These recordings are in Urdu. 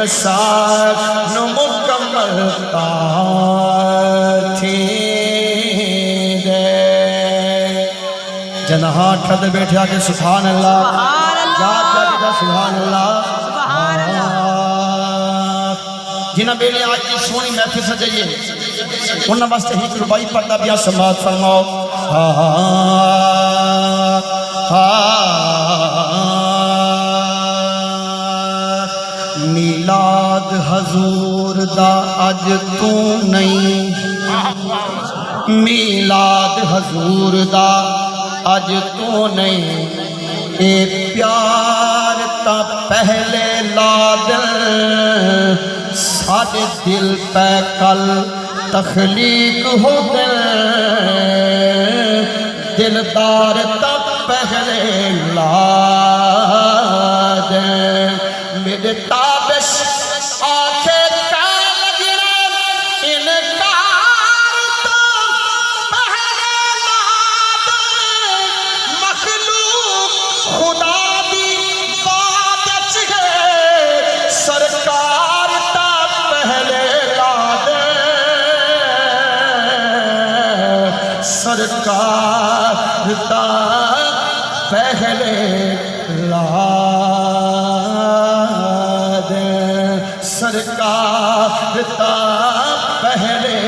انسان مکمل تھی دے جنہاں ٹھد بیٹھے آگے سبحان اللہ جات جاگے سبحان اللہ جنہاں بیلے آج کی سونی محفل سجائیے انہاں واسطے ہی ربائی پردہ بیا سماعت فرماؤ میلاد حضور دا اج تو نہیں میلاد حضور دا اج تو نہیں اے پیار تا پہلے لادن ساڑے دل پہ کل تخلیق ہو دل دلدار تا پہلے لادن میرے تابش آنکھیں کا لگنا انکار تو پہلے لادن مخلوق خدا دی بات ہے سرکار تا پہلے لادن سرکار تا پہلے لادن سرکار تا پہلے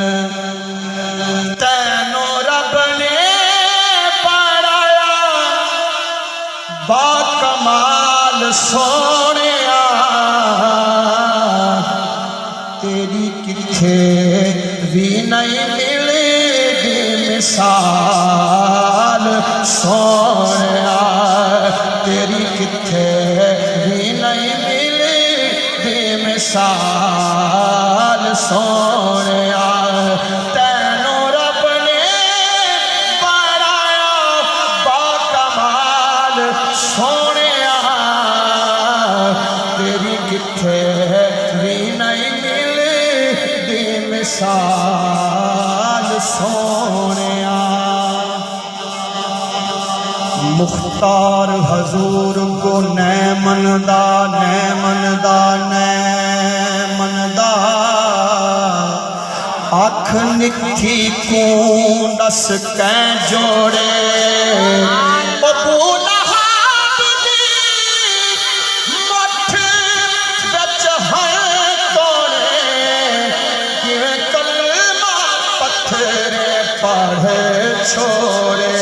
لادن تینوں رب نے بڑھایا با کمال سونیا تیری کتھے بھی نہیں ملے بے مثال سونیا تیری کتھے بھی نہیں ملے بے مثال سونیا تینوں رب نے بڑھایا با کمال سونیا تیری کتھے بھی نہیں ملے بے مثال سونیا مختار حضور کو نیمن دا آنکھ نکھی کون دس کہیں جوڑے ابو لہب دی مٹھ بچ ہیں توڑے کیویں کلمہ پتھرے پڑھے چھوڑے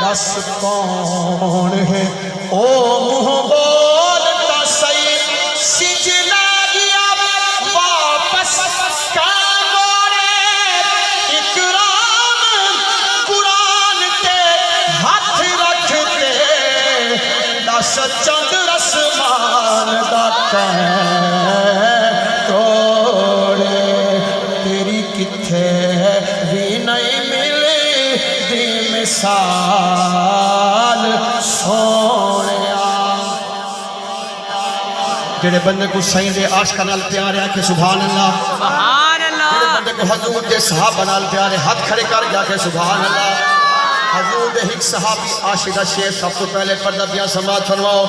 دس کون ہے او منہ بولتا سید سجنا گیا واپس کام موڑے اکرام قرآن کے ہاتھ رکھتے دس چند رسمان دا کہیں توڑے تیری کتھے بھی نہیں ملے دی مثال سونیا جڑے بندے کو سائیں دے عاشقاں نال پیار ہے کہ سبحان اللہ سبحان اللہ جڑے بندے کو حضور دے صحابہ نال پیار ہے ہاتھ کھڑے کر جا کے سبحان اللہ حضور دے ایک صحابی عاشق دا شعر سب تو پہلے پردہ بیان سماعت فرماؤ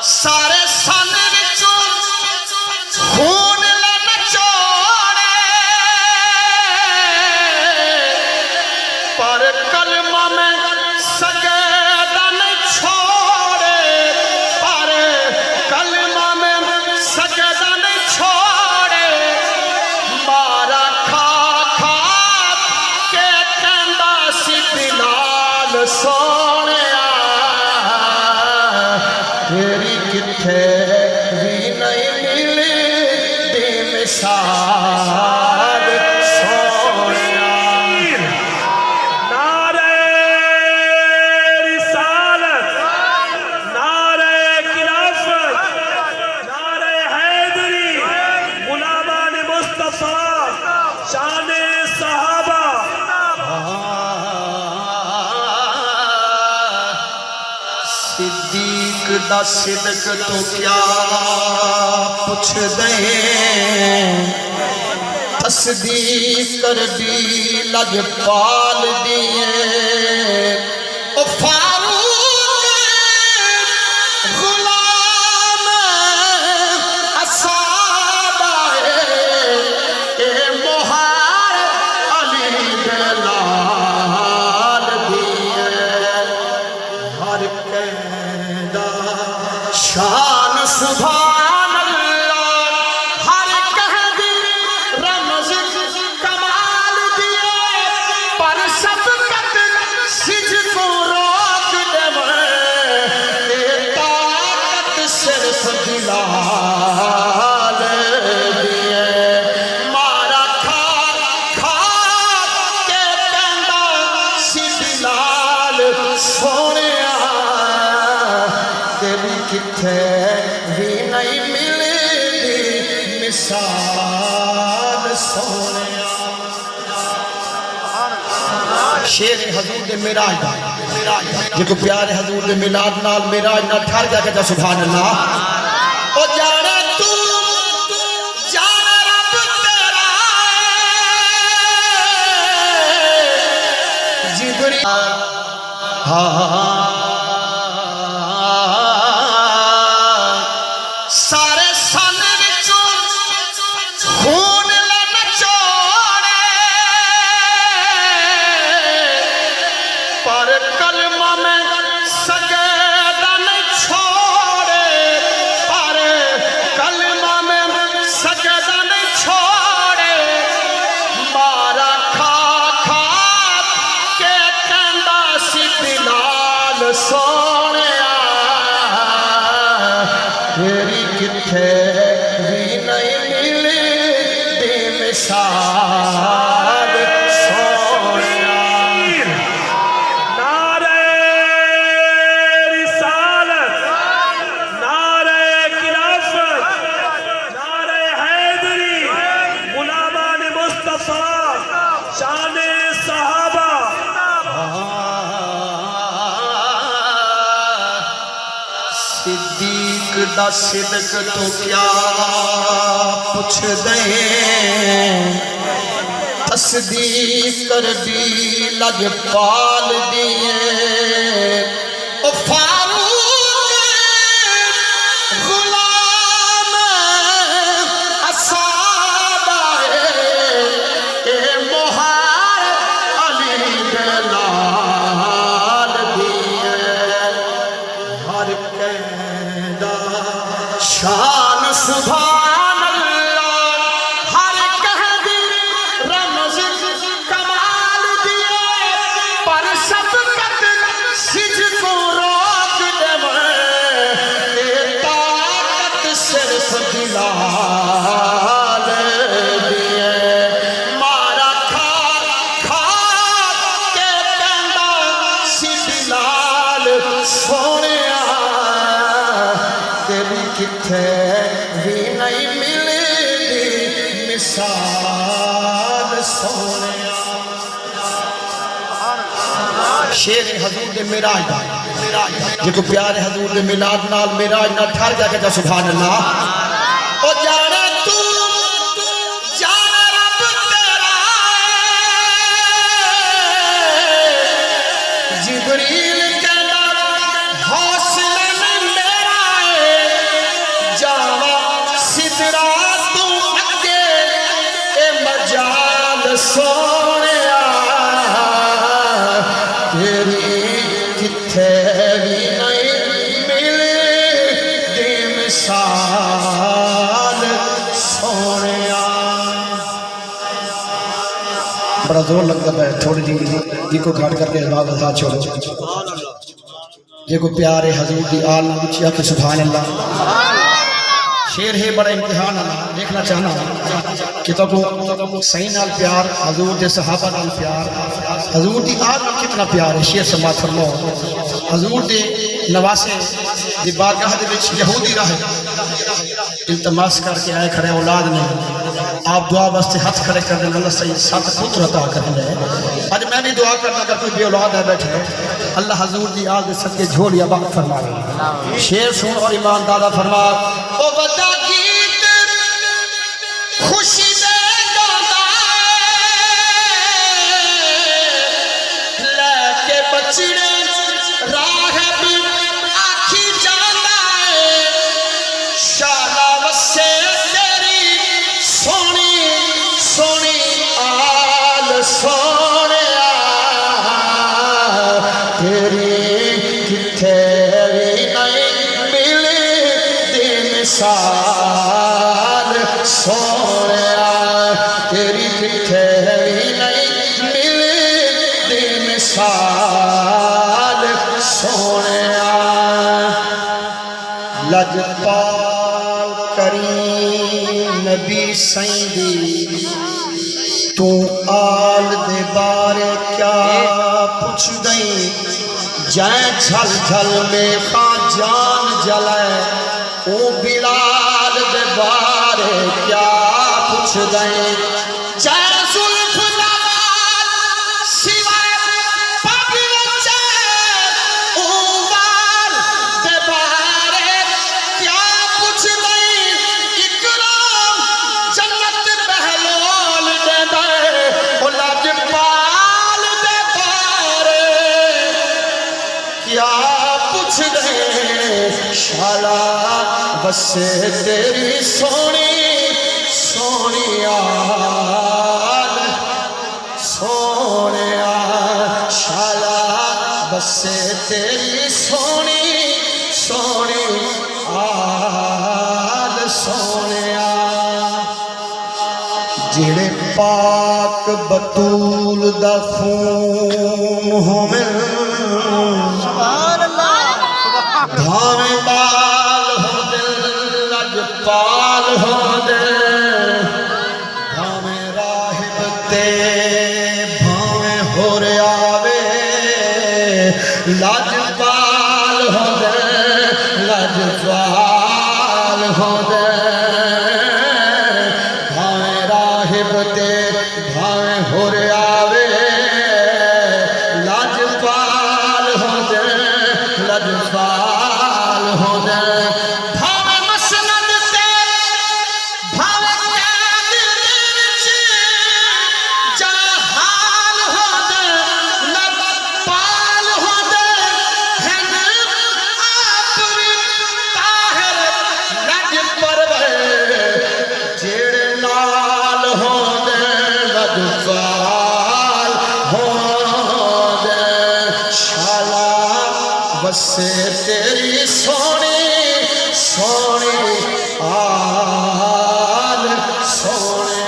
سارے سن وچوں خون نچوڑے پر کلمہ میں سجدہ نہیں چھوڑے پر کلمہ میں سجدہ نہیں چھوڑے مارا کھا کھا کے کہندا سی بلال سونیا تیری کتھے بھی نہیں ملی بے مثال سونیا نعرہ رسالت نعرہ خلافت نعرہ حیدری غلامان مصطفیٰ شان صحابہ دا صدق تو کیا پوچھ دیں تصدیق کر دی لج پال دیے او فاروق غلام اصحابہ اے مہار علی دلال دیے ہر قیدہ شان سبحان اللہ ہر قیدی رمز کمال دیے پر شفقت سج کو روک دے اے طاقت صرف دلال دیے مارا کھا کھا کے کہندا سی دلال سونیا تیری کتھے بھی نہیں ملدی مثال سونیا شیر حضور دے معراج دا جے کو پیار حضور دے میلاد نال معراج نال ٹھر جا کے سبحان اللہ او جانے تو جان رب تیرا جبریل سارے سن وچوں خون نچوڑے پر کلمہ میں سجدہ نہیں چھوڑے پر کلمہ میں سجدہ نہیں چھوڑے مارا کھا کھا کے کہندا سی بلال سونیا تیری کتھے بھی نہیں ملدی مثال سونیا نعرہ رسالت نعرہ خلافت نعرہ حیدری غلامان مصطفیٰ شان صحابہ صدیق دا صدق تو کیا پوچھ دیں تصدیق کر دی لج پال دیے او فاروق غلام اصحابہ اے مہار علی دلال دیے ہر قیدہ شان سبحان اللہ ہر قیدی رمز کمال دیے پر شفقت سج کو روک دے اے طاقت صرف دلال دیے مارا کھا کھا کے کہندا سی دلال سونیا تیری کتھے بھی نہیں ملدی مثال سونیا شیر حضور دے معراج دا جے کو پیار حضور دے میلاد نال معراج نال ٹھر جا کے سبحان اللہ او جانے تو جان رب تیرا جبریل کہندا حوصلے میں میرا جاوا سدرا تو اگے اے مجال سونیا تیری کتھے بھی نہیں ملدی مثال سونیا بڑا زور لگتا ہے تھوڑی جی کو گھاٹ کر کے احباب ازاد چھوڑو یہ کو پیارے حضور دی آل نوچیا کہ سبحان اللہ شیر ہے بڑا امتحان ہے دیکھنا چاہنا کہ تو صحیح نال پیار حضور دے صحابہ نال پیار حضور دی آل نال کتنا پیار ہے شیر سماعت فرماؤ حضور دے نواسے دی بارگاہ دے وچ یہودی رہے التماس کر کے آئے کھڑے اولاد نہیں، آپ دعا واسطے ہاتھ کھڑے کر دیں، اللہ صحیح 7 پتر عطا کر دیں۔ آج میں بھی دعا کرنا اگر کوئی بے اولاد ہے بیٹھے، اللہ حضور دی آگ دے صدقے جھولی آباد فرمائے۔ شیر سن اور ایمان دادا فرما، او ودا گیت خوشی دے گانا لے کے بچڑے راہب آکھی جانا ہے، شالا وسے تیری سونی سونی آل سونے تیری کتھے بھی نہیں ملی دی مثال سونے تیری کتھے بھی نہیں ملی دی مثال سونے لجپال کریم نبی سیدی تو آل دے بارے کیا پوچھ دیں، جائیں جھل جھل میں خواہ جان جلائے، او بلال دے بارے کیا پوچھ دیں، جائیں زلف نوال سوائے پگ وچے، او وال دے بارے کیا پوچھ دیں، اکرام جنت بہلول دے دے، او لجپال دے بارے کیا پوچھ دیں، شالا بسے تیری سونی سونی آل سونے شالا بسے تیری سونی سونی آل سونے جڑے پاک بطول دا خون ہومن بھاویں بال ہو دل لجپال ہو دل، بھاویں راہب تے بھاویں ہور آوے لجپال ہو دل لجپال ہو دل، بھاویں راہب تے بھاویں ہور آوے لجپال ہو دل لجپال ہو دل، بھاویں مسند تے بھاویں قید وچ جہال ہو دل لجپال ہو دل، ہن آپ وی طاہر لج پرور جڑے نال ہو دل لجپال ہو دل، شالا بسے تیری سونی سونی آل سونے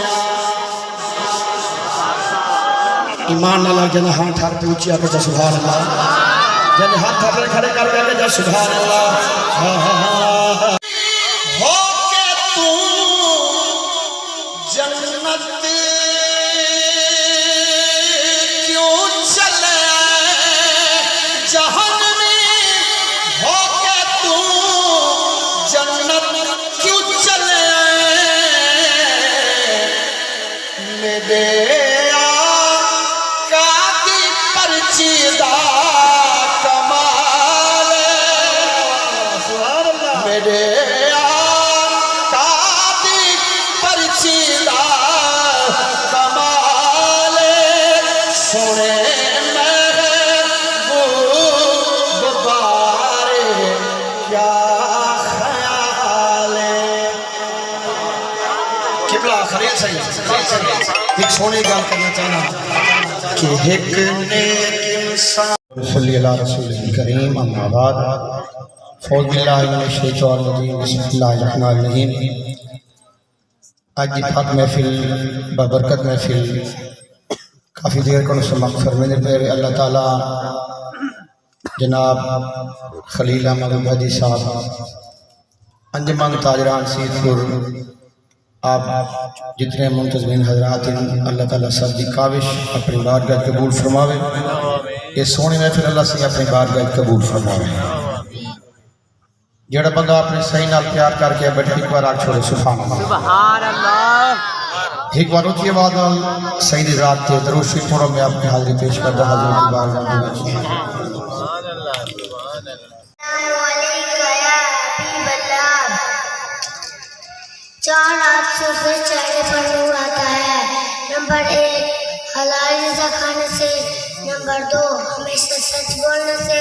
ایمان اللہ جنہ ہاتھ ٹھار پہ اونچی آکے جا سبحان اللہ، جنہ ہاتھ ٹھار کھڑے کر کے جا سبحان اللہ، ہو کے تو جنت کیوں چلے جہنمی، ہو کے تو جنت کیوں چلے میرے آقا دی پرچی دا کمال، میرے آقا دی پرچی دا کمال، سونے ایک سونے گال کرنا چاہنا کہ ایک نیک انسان صلی اللہ رسول کریم اما بعد فوز باللہ من الشیطان الرجیم بسم اللہ الرحمن الرحیم۔ آج کی پاک محفل بابرکت محفل کافی دیر کو سماعت فرمانے پر اللہ تعالی جناب خلیل احمد الہادی صاحب انجمن تاجران سید پور آپ جتنے منتظمین حضرات ہیں اللہ تعالیٰ سب کی کاوش اپنی بارگاہ قبول فرماوے، یہ سونے محفل اللہ سے اپنی بارگاہ قبول فرماوے۔ جڑا بندہ اپنے صحیح نال پیار کر کے بیٹھے ایک بار آگ چھوڑے سبحان اللہ سبحان اللہ ایک بار اچھی آواز نال سید ذات کے درود شریف پڑھو میں اپنی حاضری پیش کرتا حضرت بار سبحان اللہ چار حادثوں سے چہرے پر نور آتا ہے۔ نمبر 1 حلال رزق کھانے سے، نمبر 2 ہمیشہ سچ بولنے سے،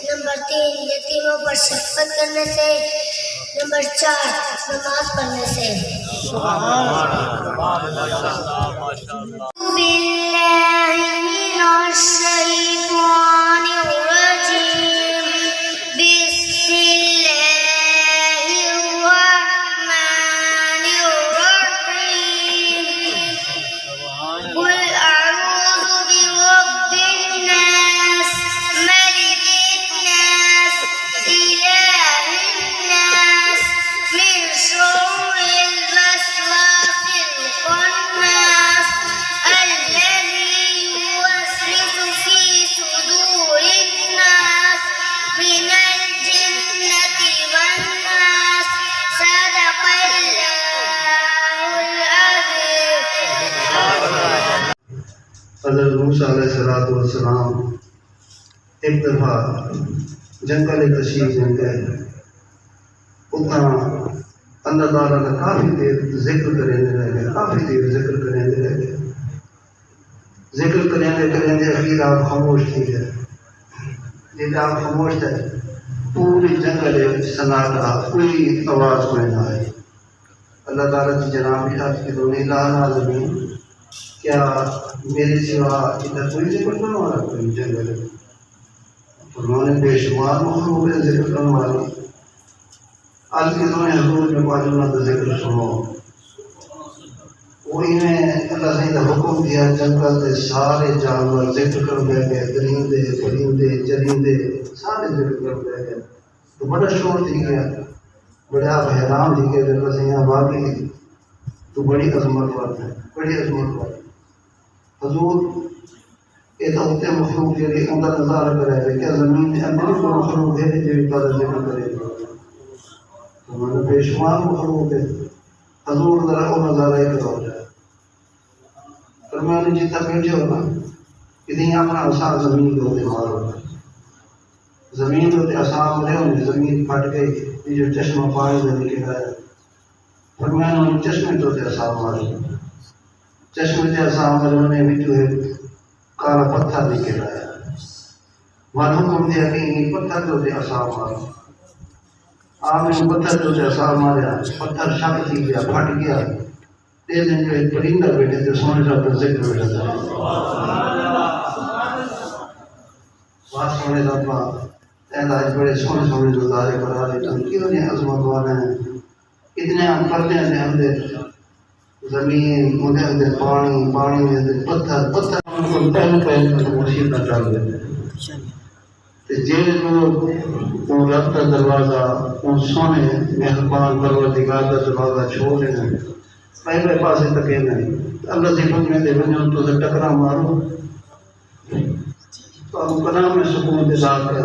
نمبر 3 یتیموں پر شفقت کرنے سے، نمبر 4 نماز پڑھنے سے۔ باللہ من الشیطان الرجیم، بسم اللہ الرحمن الرحیم، قل اعوذ برب الناس، ملک الناس، الہ الناس، من شر الوسواس الخناس، الذي يوسوس في صدور الناس من الجنة والناس۔ صدق اللہ العظیم۔ حضرت موسیٰ علیہ السلام ایک دفعہ جنگل کشیر میں گئے، اتنا اللہ تعالیٰ کا کافی دیر ذکر کریں رہ گئے، کافی دیر ذکر کریں رہ گئے، ذکر کریں اخیر آپ خاموش تھی گئے۔ جب آپ خاموش تھے پوری جنگل سناٹا، کوئی آواز کوئی نہ آئی۔ اللہ تعالیٰ کی جناب حق کی دونوں العالمین، کیا میرے سوا ادھر کوئی ذکر کرنے والا کوئی جنگل ہے؟ انہوں نے بے شمار مخلوق ذکر کرنے والی آج کے دونوں حضور میں معلومات کا ذکر سنو۔ وہی نے اللہ سے حکم دیا، جنگل کے سارے جانور ذکر کر گئے، درندے پرندے چرندے سارے ذکر کر گئے، تو بڑا شور تھی گیا، بڑے آپ حیران تھی گئے جب سے یہاں باقی تو بڑی عظمت بات ہے، بڑی عظمت بات۔ حضور یہ تو ہوتے مخلوق کے لیے اندر نظارہ کرے گا، کیا زمین کے اندر بھی کوئی مخلوق ہے جو کا ذکر کرے گا؟ ہمارے بے شمار مخلوق ہے، حضور ذرا وہ نظارہ ہی کرو جائے۔ فرمایا نے جتنا بیٹھے ہو نا اتنی اپنا آسان زمین کے ہوتے مارو، زمین کے ہوتے آسان رہے ہوں، زمین پھٹ گئی، یہ جو چشمہ پانی سے نکل آیا، فرمایا نے چشمے تو ہوتے آسان مارو، چشمے سے آسان مارو نے بھی جو ہے کالا پتھر نکل آیا، وہاں حکم دیا کہ یہ پتھر تو ہوتے آسان مارو۔ آپ نے پتھر تو ہوتے آسان مارا، پتھر شک تھی گیا، پھٹ گیا، تیز دن جو ایک پرندہ بیٹھے تھے سونے صاحب کا ذکر بیٹھا تھا، بات سونے صاحب کا اعزاز بڑے سونے سونے جو دارے بڑھا رہے تھے، کیوں نہیں عظمت والے ہیں، اتنے ہم پردے ہیں اندر زمین، مدے اندر پانی، پانی میں اندر پتھر، پتھر پہلے پہلے مرشید نہ چل گئے جیل میں وہ رب کا دروازہ، وہ سونے مہربان پروردگار کا دروازہ چھوڑ رہے ہیں، پہلے پاسے تکے نہیں، اللہ سے پوچھنے دے بنو تو سے ٹکرا مارو تو اب کلام میں سکون دلا کر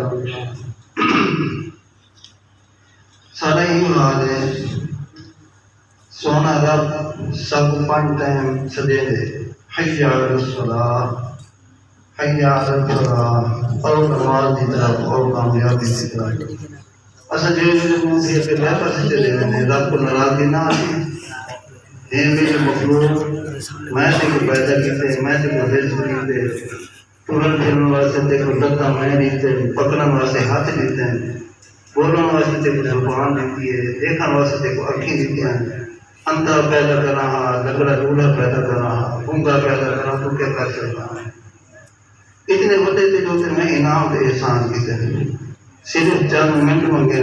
سارا ہی حال ہے۔ سونا رب سب 5 ٹائم سدے دے، حی علی الصلاۃ، حی علی الفلاح، اور نماز کی طرف اور کامیابی کی طرف۔ اصل جو منہ سے پہ میں پاس چلے گئے رب کو ناراضگی نہ آتی ہے، میرے مخلوق میں سے کو پیدا کیتے، میں سے کو رزق دیتے، ٹورن پھرن واسطے دیکھو لتا میں دیتے، پکڑن واسطے ہاتھ دیتے ہیں، بولن واسطے دیکھو زبان دیتی ہے، دیکھن واسطے دیکھو اکھی دیتی ہیں، اندھا پیدا کر رہا، لگڑا لوڑا پیدا کر رہا، گونگا پیدا کر رہا، تو کیا کر سکتا ہے؟ اتنے بڑے تھے جو کہ میں انعام کے احسان کیتے ہیں، صرف 4 منٹ منگے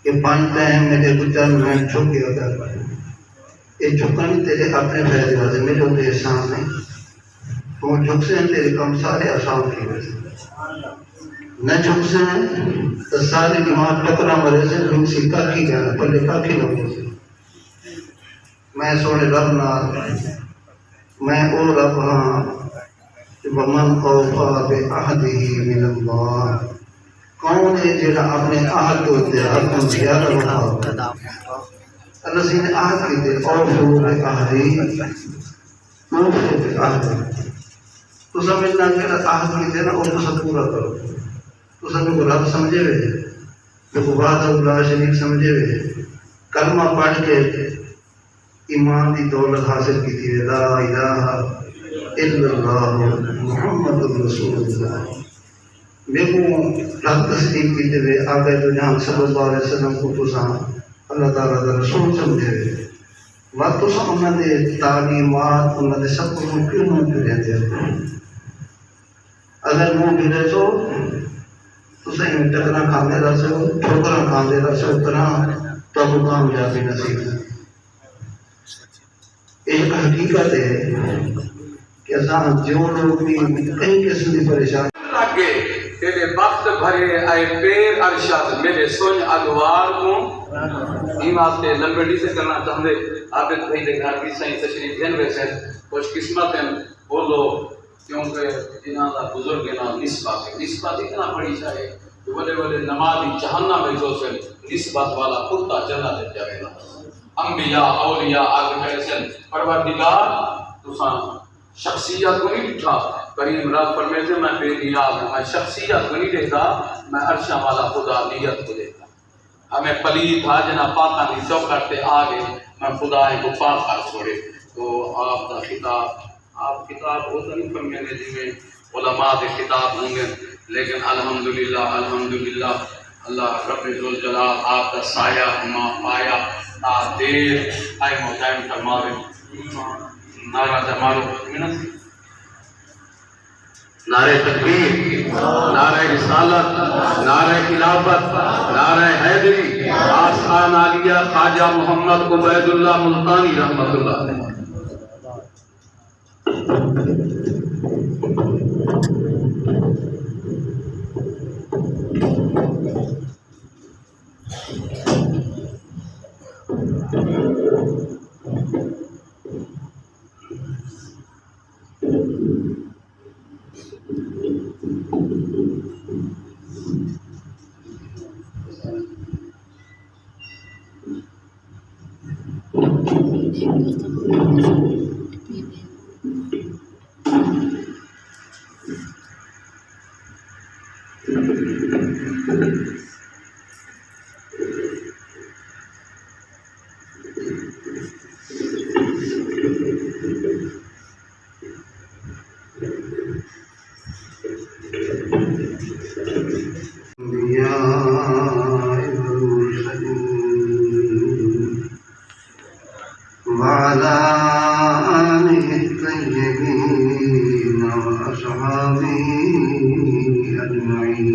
کہ 5 ٹائم میرے کو 4 منٹ چھوک کے ادا کر، یہ جھکن تیرے اپنے فائدے واسطے، میرے ہوتے احسان نہیں، تو جھک سے تیرے کام سارے آسان کی وجہ سے، نہ جھک سے تو ساری دماغ ٹکرا مرے سے جھک سی کاکی گیا، پلے کاکی لوگوں سے۔ میں سونے رب نال، میں او رب ہاں ومن اوفا بعہدہ من اللہ، کون ہے جڑا اپنے عہد تو اتحاد کو زیادہ وفا اللہ نے عہد کیتے اور فروغ عہدی اوفو بالعہد تو سمجھنا جڑا عہد کیتے نا اس کو پورا کرو تو سب کو رب سمجھے ہوئے تو وحدہ اللہ شریک سمجھے ہوئے کلمہ پڑھ کے ایمان دی دولت حاصل کی تھی لا الہ الا اللہ محمد رسول اللہ میں کو رب تصدیق کی تھی آگے تو جہاں صلی اللہ علیہ وسلم کو تو ساں اللہ تعالیٰ دا رسول سمجھے ہوئے وقت تو ساں انہوں نے تعلیمات انہوں نے سب کو کیوں منہ پہ رہتے ہیں اگر منہ پہ رہے تو صحیح ٹکرا کھانے رہ سکو ٹھوکرا کھانے رہ سکو طرح تو کامیابی نصیب ہے ایک حقیقت ہے کہ جو لوگ بھی کئی قسم کی پریشانی لگے تیرے وقت بھرے آئے پیر ارشاد میرے سن ادوار کو ایمان سے لمبڑی سے کرنا چاہتے عابد بھائی دے گھر بھی صحیح تشریف دین ویسے خوش قسمت ہیں وہ لوگ کیونکہ انہاں دا بزرگ انہاں نسبت اتنا بڑی چاہے کہ بڑے بڑے نمازی جہنم میں جو سے نسبت والا کتا جنت جائے گا انبیاء اولیاء آگے میرے سے پروردگار تو شخصیت کو نہیں لکھا کریم رب فرمیتے میں بے نیاز ہوں میں شخصیت کو نہیں دیکھتا میں عرشہ والا خدا نیت کو دیکھتا ہمیں پلید تھا جنا پاکا نہیں سو کرتے آگے میں خدا کو پاک کر چھوڑے تو آپ کا کتاب ہوتا نہیں فرمینے جی میں علماء کے کتاب ہوں گے لیکن الحمدللہ اللہ رب الجلال آپ کا سایہ ہما پایا دیر ٹائم و ٹائم فرماوے نعرہ جمالو منت نعرہ تکبیر نعرہ رسالت نعرہ خلافت نعرہ حیدری آسان عالیہ خواجہ محمد عبید اللہ ملتانی رحمت اللہ علیہ وعلى آله الطيبين وأصحابه أجمعين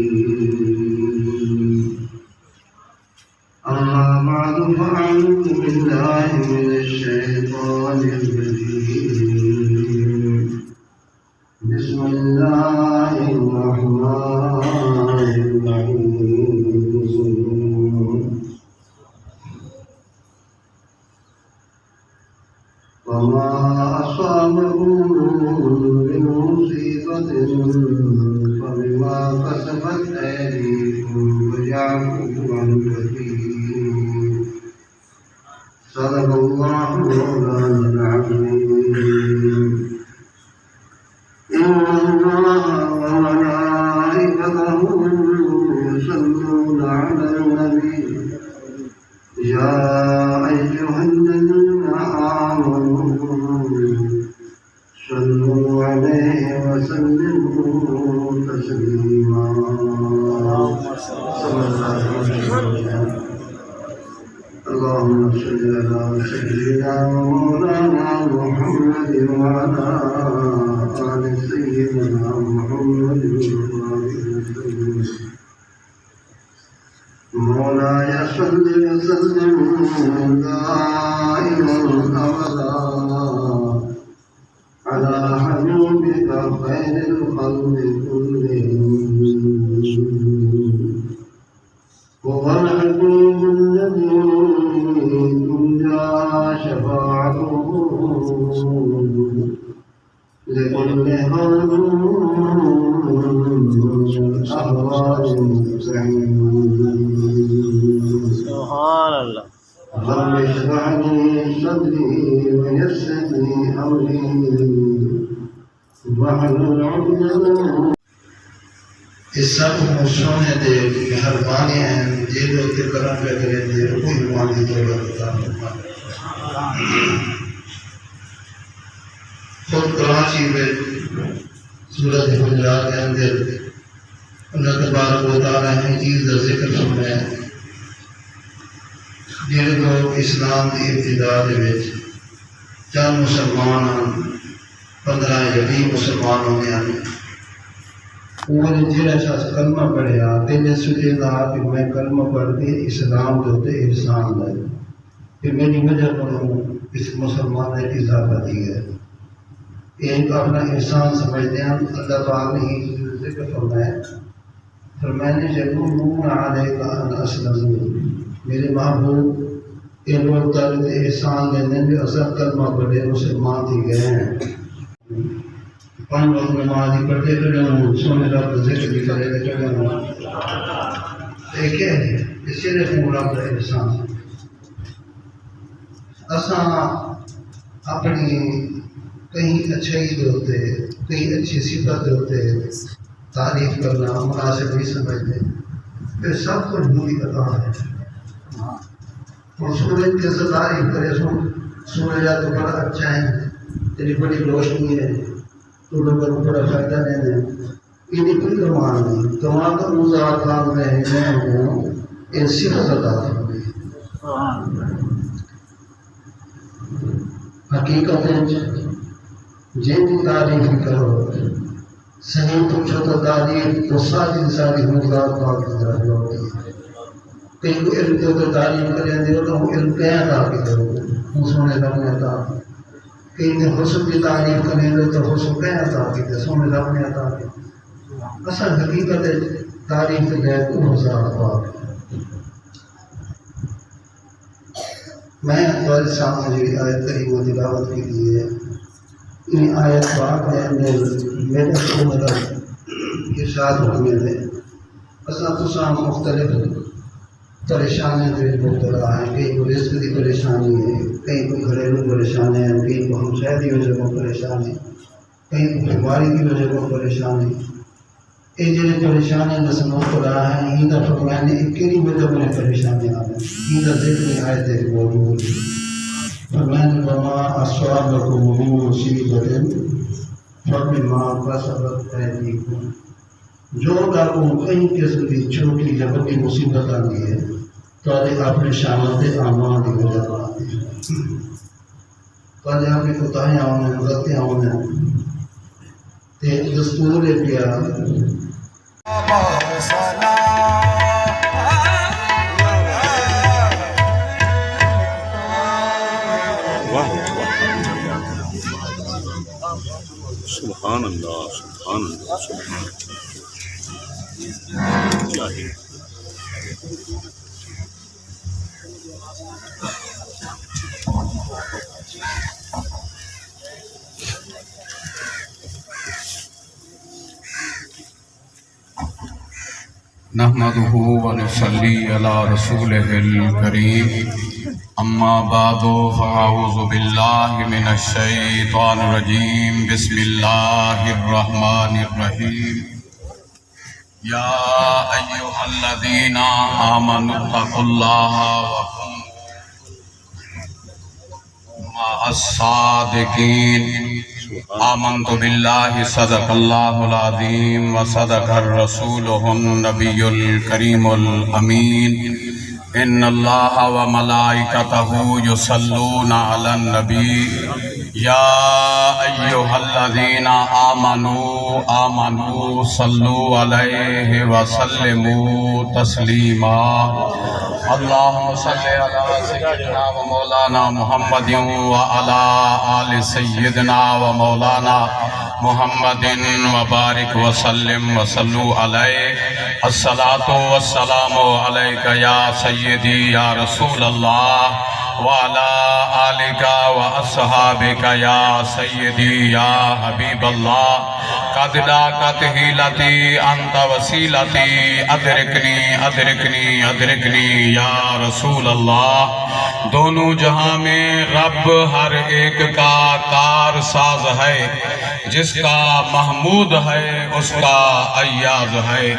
أما بعد فأعوذ بالله من الشيطان الرجيم بسم الله الرحمن الرحيم وما أصابكم من مصيبة فبما كسبت أيديكم ويعفو عن كثير صدق الله مولانا العظيم إن الله وملائكته يصلون على النبي يا أيها الذين آمنوا صلوا عليه وسلموا تسليما صلى الله عليه وسلم اللهم صل على سيدنا ومولانا محمد وعلى آل سيدنا محمد وسلم مولاي صل وسلم دائما أبدا على حبيبك خير الخلق كلهم هو الحبيب الذي ترجى شفاعته لكل أهوال سعيد. سبحان اللہ. رب اشرح لي صدري ويسر لي أمري واحلل عقدة. اس سب سونے دے مہربانی ہیں جی لوگ کرم پہ کریں دے کوئی مانی دولت عطا فرما. خود کراچی میں سورۃ حجرات کے اندر اللہ تبارک و تعالیٰ نے چیز کا ذکر فرمایا جن لوگ اسلام کی ابتدا دے وچ چند مسلمان 15 یا 20 مسلمان ہونے آنے وہ جہاں شخص کلمہ پڑھیا تینے سجے دا کہ میں کلمہ پڑھ کے اسلام دے تے احسان لائے کہ میری وجہ پر اس مسلمان نے اضافہ دی ہے. ایک اپنا احسان سمجھتے ہیں اللہ پاک نے ہی ذکر فرمایا یقولون علیک ان اسلموا میرے محبوب یہ لوگ تارے احسان لینے بھی اصل کلمہ پڑھے مسلمان تھی گئے ہیں. 5 وقت نماز ہی پڑھتے کھڑے ہوں سونے رب ذکر بھی کرے کھڑے ہوں ایک ہے اسی نے پورا اپنا احسان اساں اپنی کہیں اچھائی دے ہوتے کہیں اچھی صفت دے ہوتے تعریف کرنا مناسب نہیں سمجھتے پھر سب کچھ بری عطا ہے. اور سورج کے سے تعریف کرے سورج تو بڑا اچھا ہے تیری بڑی روشنی ہے تو لوگوں کو بڑا فائدہ دینا ہے یہ کوئی کمان نہیں کمان تو مزار کام میں ہوں ان صفت عطا فرمائے. حقیقت جن کی تعریف کرو صحیح پوچھو تو تعریف تو ساری مقدار پاک کی طرف ہوتی ہے. کہیں کو علم دو تو تعریف کریں دے تو وہ علم کیا عطا کی کرو وہ سونے رب نے عطا کی. کہیں نے حسن کی تعریف کریں دے تو حسن کیا عطا کی دے سونے رب نے عطا کی. اصل حقیقت تعریف ہے وہ ہزار پاک. میں تمہارے سامنے جو آیت کریم و تلاوت کی دی ہے ان آیت پاک کے اندر میرے سونے رب ارشاد ہونے دے اصل تو سام مختلف پریشانی سے مبتلا ہیں. کہیں کو رزق کی پریشانی ہے کہیں کو گھریلو پریشانی ہے کہیں کو ہمسائے کی وجہ کو پریشانی کہیں کو بیماری کی وجہ کو پریشانی یہ جو پریشانی جیسے مبتلا ہیں ان کا فرمانے اکیلی وجہ میں پریشانی آ رہی ان کا ذکر آیت ہے موجود فرمانے وما اصابکم من مصیبۃ فبما کسبت ایدیکم جو آپ کو کئی قسم کی چھوٹی یا بڑی مصیبت آتی ہے تو اپنے شامت اعمال کی وجہ آتی ہے تو آپ کی کوتاہیاں ہونے غلطیاں ہونے دستور کیا سبحان اللہ سبحان اللہ سبحان اللہ. نحمده ونصلي على رسوله الكريم اما بعد فاعوذ بالله من الشيطان الرجيم بسم الله الرحمن الرحيم يا ايها الذين آمنوا اتقوا الله وكونوا مع الصادقين. آمنت بالله صدق الله العظيم وصدق رسوله النبي الكريم الأمين. إن الله وملائكته يصلون على النبي يا أيها الذين آمنوا صلوا عليه وسلموا تسليما. اللهم صل على سيدنا ومولانا محمد وعلى آل سيدنا ومولانا محمد وبارك وسلم وصلوا عليه. الصلاة والسلام عليك يا سيدي يا رسول الله وعلى آلك وأصحابك يا سيدي يا حبيب الله قد ضاقت حيلتي أنت وسيلتي أدركني أدركني أدركني یا رسول اللہ. دونوں جہاں میں رب ہر ایک کا کار ساز ہے، جس کا محمود ہے اس کا ایاز ہے.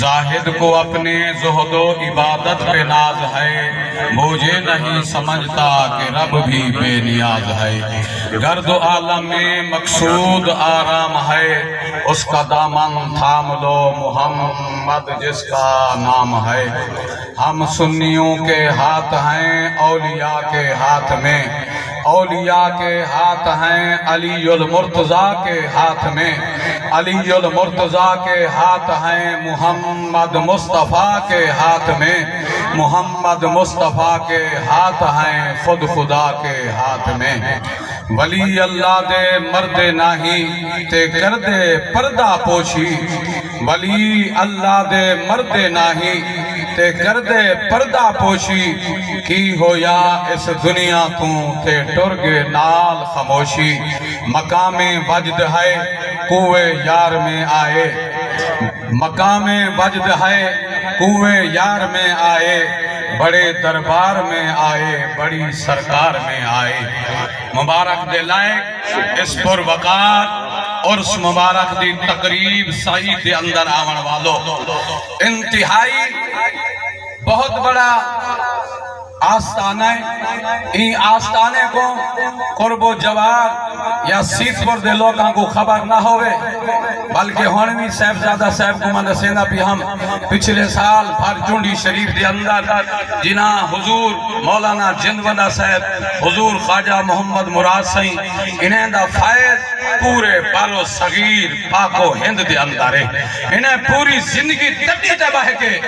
زاہد کو اپنے زہد و عبادت پہ ناز ہے، مجھے نہیں سمجھتا کہ رب بھی بے نیاز ہے. گرد و عالم میں مقصود آرام ہے، اس کا دامن تھام لو محمد جس کا نام ہے. ہم سنیوں کے ہاتھ ہیں اولیاء کے ہاتھ میں، اولیاء کے ہاتھ ہیں علی المرتضیٰ کے ہاتھ میں، علی المرتضیٰ کے ہاتھ ہیں محمد مصطفیٰ کے ہاتھ میں، محمد مصطفیٰ کے ہاتھ ہیں خود خدا کے ہاتھ میں. ولی اللہ دے مرد نہیں تے کر دے پردہ پوشی، ولی اللہ دے مرد نہیں تے کر دے پردہ پوشی. کی ہویا اس دنیا تو تے ٹرگے نال خاموشی. مقام وجد ہے کوئے یار میں آئے، مقام وجد ہے کوئے یار میں آئے، بڑے دربار میں آئے بڑی سرکار میں آئے. مبارک دے لائق اس پر وقار اور اس مبارک دی تقریب سعید دے اندر آون والو. انتہائی بہت بڑا آستانہ ہے. این آستانے کو قرب و جوار یا سیت پر دے لوگاں کو خبر نہ ہوئے، بلکہ ہونوی صاحبزادہ صاحب کو من سینا بھی ہم پچھلے سال بھرچونڈی شریف دے اندر جنا حضور مولانا جندوندہ صاحب، حضور خواجہ محمد مراد سائیں، انہیں دا فائد پورے بارو صغیر پاک و ہند دے اندر ہے. انہیں پوری زندگی تبدی تے بہ کے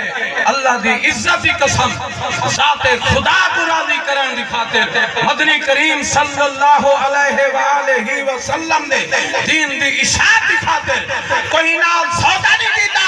اللہ دی عزت دی قسم ذات خدا کو راضی کرن دی خاطر مدنی کریم صلی اللہ علیہ وآلہ وسلم نے دین دی اشاعت دی خاطر کوئی نال سودا نہیں کیتا،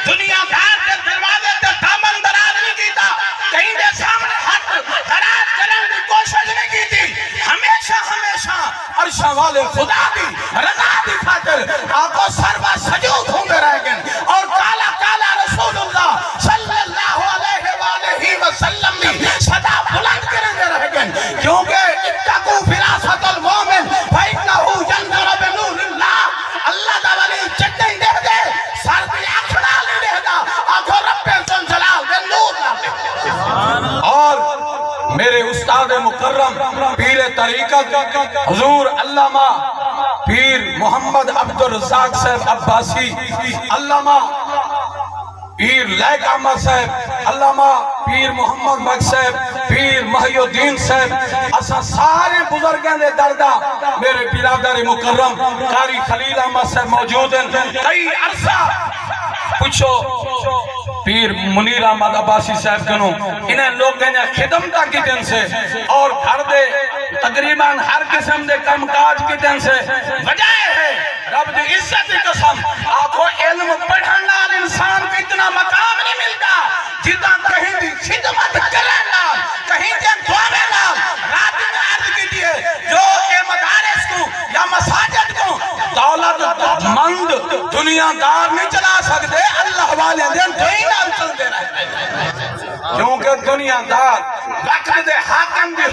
دنیا دار کے دروازے تے دامن دراز نہیں کیتا، کہیں دے سامنے ہاتھ دراز کرن دی کوشش نہیں کیتی. ہمیشہ ہمیشہ عرشہ والے خدا دی رضا دی خاطر آقا سروا سجود ہوندے رہ گئے اور کالا کالا رسول اللہ صلی اللہ علیہ وآلہ وسلم دی صدا بلند کرنے رہ گئے. کیونکہ اتقوا فراست المومن فإنہ ينظر بنور اللہ. اللہ دا ولی چٹیں دے دے سر دی اکھڑا لے دے دا آگو رب زلجلال دے نور نہ. اور میرے استاد مکرم پیر طریقت حضور علامہ پیر محمد عبدالرزاق صاحب عباسی، علامہ پیر لائق احمد صاحب، علامہ پیر محمد مک صاحب، پیر محی الدین صاحب، اسا سارے بزرگیں دے دردہ میرے برادر مکرم قاری خلیل احمد صاحب موجود ہیں. کئی عرصہ پوچھو پیر منیر احمد عباسی صاحب کنو انہیں لوگ کہنے خدمتہ کی دن سے اور گھر دے تقریباً ہر قسم دے کم کاج کی دن سے وجہ ہے رب دی عزت دی قسم. آنکھو علم پڑھنا انسان کو اتنا مقام نہیں ملتا جتنا کہیں دی خدمت کرنا، کہیں دی دعوے نام. رات میں عرض کی دیئے جو اے مدارس کو یا مساجد کو دولت مند دنیا دار نہیں چلا سکتے، اللہ والے دن دھوئی نام چل دے رہے ہیں. کیونکہ دنیا دار وقت دے حاکم بھی